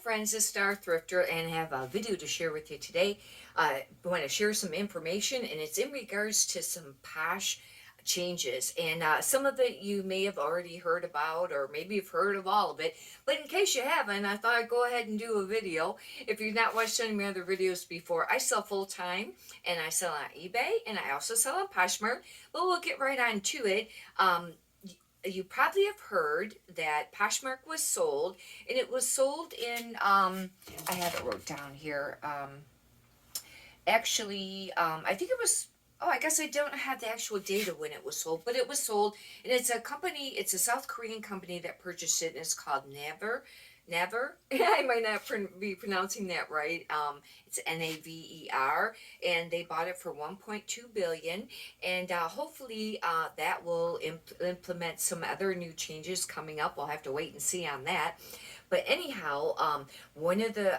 friends, it's Star Thrifter, and I have a video to share with you today. I want to share some information, and it's in regards to some Posh changes. And some of it you may have already heard about, or maybe you've heard of all of it. But in case you haven't, I thought I'd go ahead and do a video. If you've not watched any of my other videos before, I sell full time, and I sell on eBay, and I also sell on Poshmark. But we'll get right on to it. You probably have heard that Poshmark was sold, and it was sold in I have it wrote down here. I think it was. Oh, I guess I don't have the actual date of when it was sold, but it was sold, and it's a company. It's a South Korean company that purchased it, and it's called Naver. Naver. I might not be pronouncing that right. It's Naver, and they bought it for 1.2 billion, and hopefully that will implement some other new changes coming up. We'll have to wait and see on that. But anyhow, one of the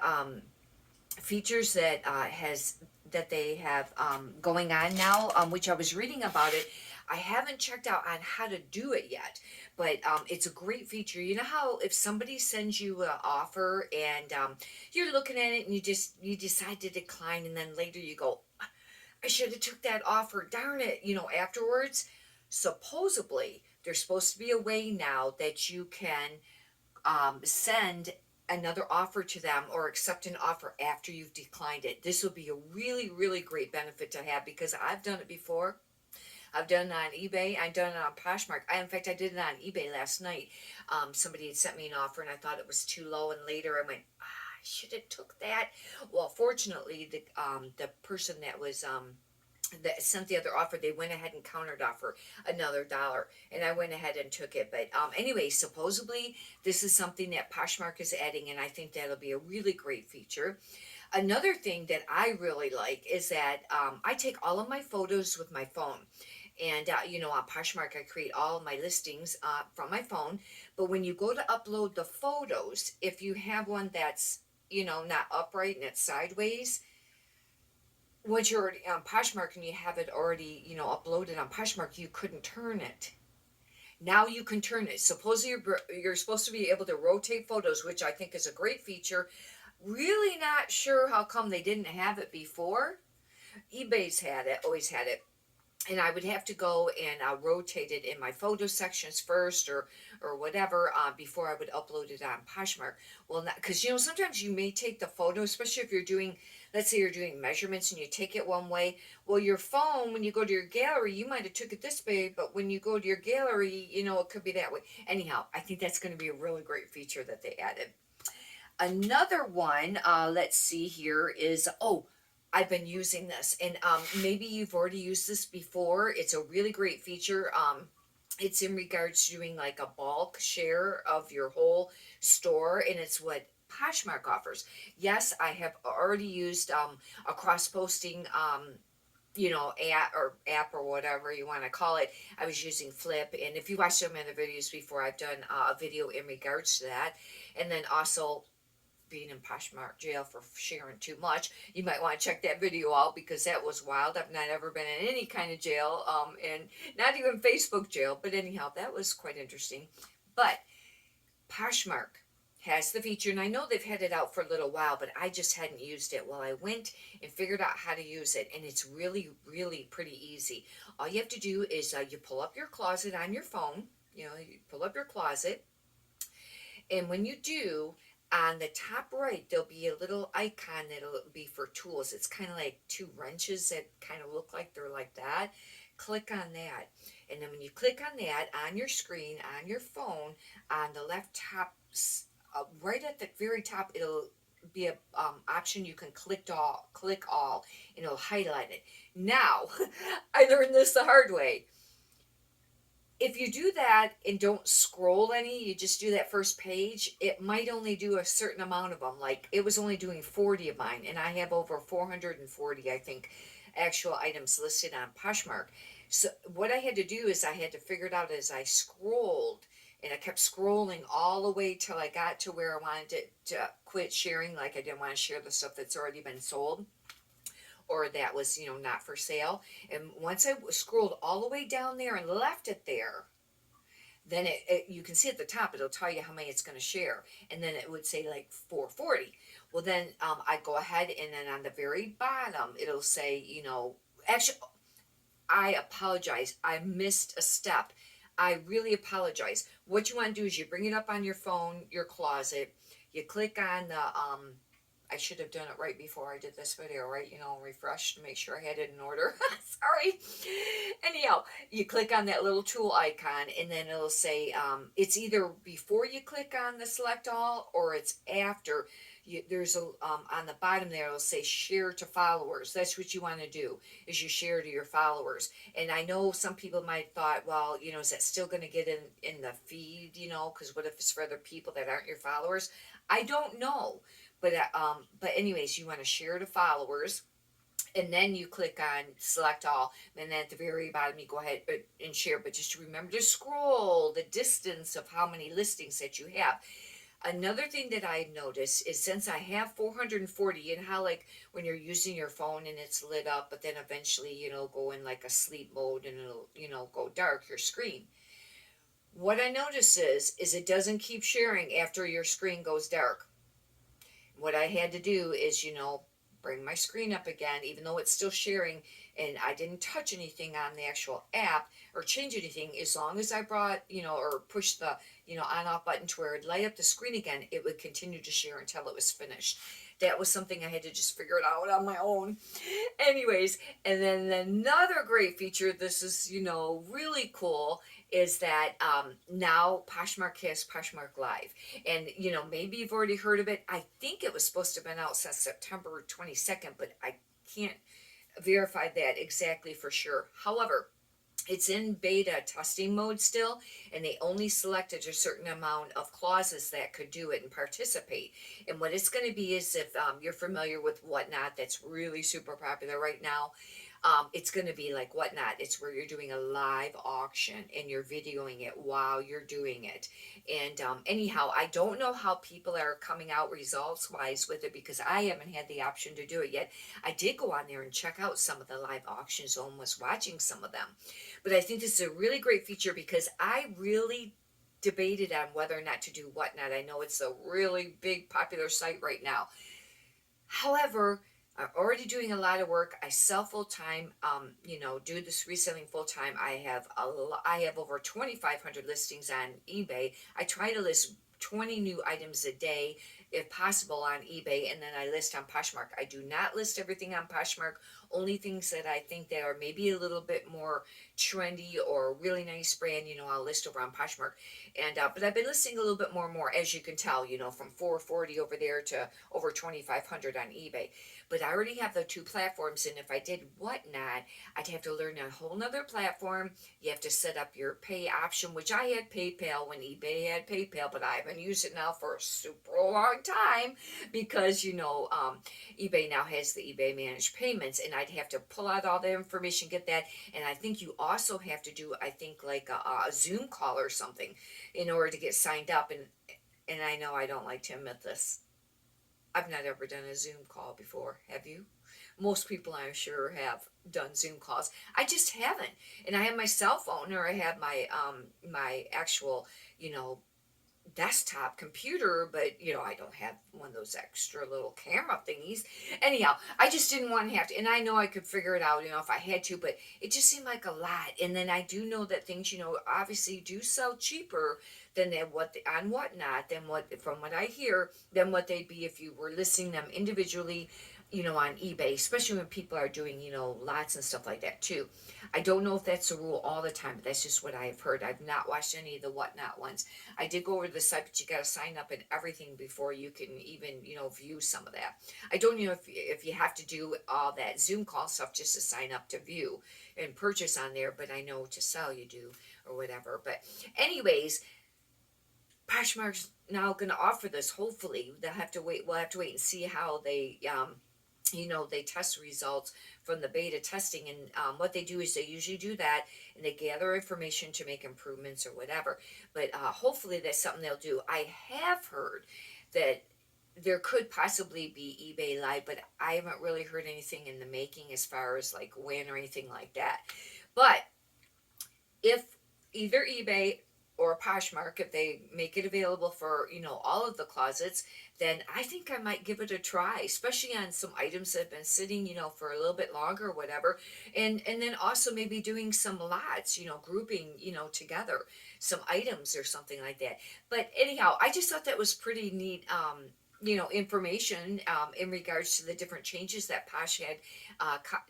features that they have going on now, which I was reading about it. I haven't checked out on how to do it yet, but it's a great feature. You know how if somebody sends you an offer and you're looking at it and you decide to decline, and then later you go, I should have took that offer, darn it, afterwards. Supposedly, there's supposed to be a way now that you can send another offer to them or accept an offer after you've declined it. This will be a really, really great benefit to have because I've done it before. I've done it on eBay. I've done it on Poshmark. In fact, I did it on eBay last night. Somebody had sent me an offer and I thought it was too low, and later I went, I should have took that. Well, fortunately, the person that sent the other offer, they went ahead and countered offer another dollar, and I went ahead and took it. But anyway, supposedly this is something that Poshmark is adding, and I think that'll be a really great feature. Another thing that I really like is that I take all of my photos with my phone. And, on Poshmark, I create all of my listings from my phone. But when you go to upload the photos, if you have one that's, not upright and it's sideways, once you're already on Poshmark and you have it already, uploaded on Poshmark, you couldn't turn it. Now you can turn it. Supposedly you're supposed to be able to rotate photos, which I think is a great feature. Really not sure how come they didn't have it before. eBay's had it, always had it. And I would have to go and rotate it in my photo sections first, or whatever, before I would upload it on Poshmark. Well, because sometimes you may take the photo, especially if you're doing, let's say you're doing measurements and you take it one way. Well, your phone, when you go to your gallery, you might have took it this way, but when you go to your gallery, it could be that way. Anyhow, I think that's going to be a really great feature that they added. Another one, let's see here, is, I've been using this, and maybe you've already used this before. It's a really great feature. It's in regards to doing like a bulk share of your whole store, and it's what Poshmark offers. Yes, I have already used a cross-posting app or whatever you want to call it. I was using Flip, and if you watched some of the videos before, I've done a video in regards to that. And then also, being in Poshmark jail for sharing too much, you might want to check that video out because that was wild. I've not ever been in any kind of jail, and not even Facebook jail. But anyhow, that was quite interesting. But Poshmark has the feature, and I know they've had it out for a little while, but I just hadn't used it. Well, I went and figured out how to use it, and it's really, really pretty easy. All you have to do is you pull up your closet on your phone. You pull up your closet, and when you do, on the top right, there'll be a little icon that'll be for tools. It's kind of like two wrenches that kind of look like they're like that. Click on that. And then when you click on that, on your screen, on your phone, on the left top, right at the very top, it'll be a option you can click all, and it'll highlight it. Now, I learned this the hard way. If you do that and don't scroll any, you just do that first page, it might only do a certain amount of them. Like, it was only doing 40 of mine, and I have over 440, I think, actual items listed on Poshmark. So what I had to do is I had to figure it out as I scrolled, and I kept scrolling all the way till I got to where I wanted to quit sharing. Like, I didn't want to share the stuff that's already been sold, or that was, not for sale. And once I scrolled all the way down there and left it there, then you can see at the top, it'll tell you how many it's going to share, and then it would say like 440. Well, then I go ahead, and then on the very bottom it'll say, actually, I apologize, I missed a step. I really apologize. What you want to do is you bring it up on your phone, your closet, you click on the I should have done it right before I did this video, right? Refresh to make sure I had it in order. Sorry. Anyhow, you click on that little tool icon, and then it'll say it's either before you click on the select all, or it's after. There's a on the bottom there, it'll say share to followers. That's what you want to do, is you share to your followers. And I know some people might thought, well, is that still going to get in the feed? Because what if it's for other people that aren't your followers? I don't know. But anyways, you want to share to followers, and then you click on select all, and then at the very bottom you go ahead and share. But just remember to scroll the distance of how many listings that you have. Another thing that I noticed is, since I have 440, and how, like, when you're using your phone and it's lit up, but then eventually go in like a sleep mode, and it'll go dark, your screen. What I notice is it doesn't keep sharing after your screen goes dark. What I had to do is, bring my screen up again, even though it's still sharing, and I didn't touch anything on the actual app or change anything. As long as I brought, or pushed the, on off button to where it'd light up the screen again, it would continue to share until it was finished. That was something I had to just figure it out on my own. Anyways, and then another great feature, this is, really cool, is that now Poshmark has Poshmark Live. And, maybe you've already heard of it. I think it was supposed to have been out since September 22nd, but I can't verify that exactly for sure. However, it's in beta testing mode still, and they only selected a certain amount of clauses that could do it and participate. And what it's going to be is, if you're familiar with Whatnot, that's really super popular right now. It's going to be like Whatnot. It's where you're doing a live auction and you're videoing it while you're doing it. And anyhow, I don't know how people are coming out results wise with it, because I haven't had the option to do it yet. I did go on there and check out some of the live auctions and was watching some of them. But I think this is a really great feature, because I really debated on whether or not to do Whatnot. I know it's a really big popular site right now. However, I'm already doing a lot of work. I sell full time. Do this reselling full time. I have over 2,500 listings on eBay. I try to list 20 new items a day, if possible, on eBay, and then I list on Poshmark. I do not list everything on Poshmark. Only things that I think that are maybe a little bit more trendy or really nice brand, I'll list over on Poshmark. And but I've been listing a little bit more and more, as you can tell, from 440 over there to over 2,500 on eBay. But I already have the two platforms, and if I did Whatnot, I'd have to learn a whole nother platform. You have to set up your pay option, which I had PayPal when eBay had PayPal, but I haven't used it now for a super long time, because eBay now has the eBay managed payments, and I'd have to pull out all the information, get that. And I think you also have to do, I think, like a Zoom call or something in order to get signed up. And I know I don't like to admit this, I've not ever done a Zoom call before. Have you? Most people, I'm sure, have done Zoom calls. I just haven't. And I have my cell phone, or I have my actual, desktop computer, but I don't have one of those extra little camera thingies. Anyhow, I just didn't want to have to, and I know I could figure it out, if I had to, but it just seemed like a lot. And then I do know that things, obviously do sell cheaper than on Whatnot, than from what I hear, than what they'd be if you were listing them individually, on eBay, especially when people are doing, lots and stuff like that too. I don't know if that's the rule all the time, but that's just what I've heard. I've not watched any of the Whatnot ones. I did go over to the site, but you got to sign up and everything before you can even, view some of that. I don't know if you have to do all that Zoom call stuff just to sign up to view and purchase on there, but I know to sell you do, or whatever. But anyways, Poshmark's now going to offer this. Hopefully, we'll have to wait and see how they they test results from the beta testing. And what they do is they usually do that, and they gather information to make improvements or whatever. But hopefully that's something they'll do. I have heard that there could possibly be eBay Live, but I haven't really heard anything in the making as far as like when or anything like that. But if either eBay or Poshmark, if they make it available for, all of the closets, then I think I might give it a try, especially on some items that have been sitting, for a little bit longer or whatever. And then also maybe doing some lots, grouping, together some items or something like that. But anyhow, I just thought that was pretty neat. Information in regards to the different changes that Posh had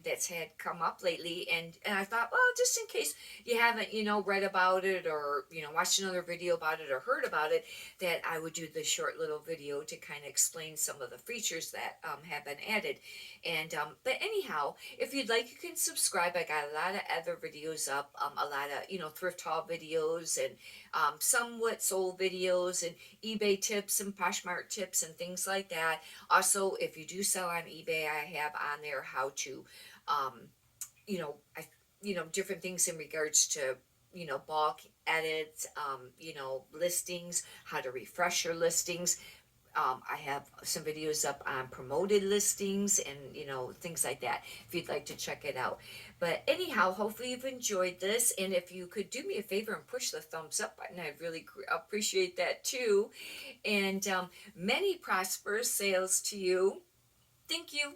that's had come up lately, and I thought, well, just in case you haven't, read about it, or watched another video about it, or heard about it, that I would do the short little video to kind of explain some of the features that have been added. And but anyhow, if you'd like, you can subscribe. I got a lot of other videos up, a lot of thrift haul videos, and somewhat sold videos, and eBay tips and Poshmark tips and things like that. Also, if you do sell on eBay, I have on there how to, um, I, different things in regards to, bulk edits, listings, how to refresh your listings. I have some videos up on promoted listings and things like that, if you'd like to check it out. But anyhow, hopefully you've enjoyed this, and if you could do me a favor and push the thumbs up button, I'd really appreciate that too. And many prosperous sales to you. Thank you.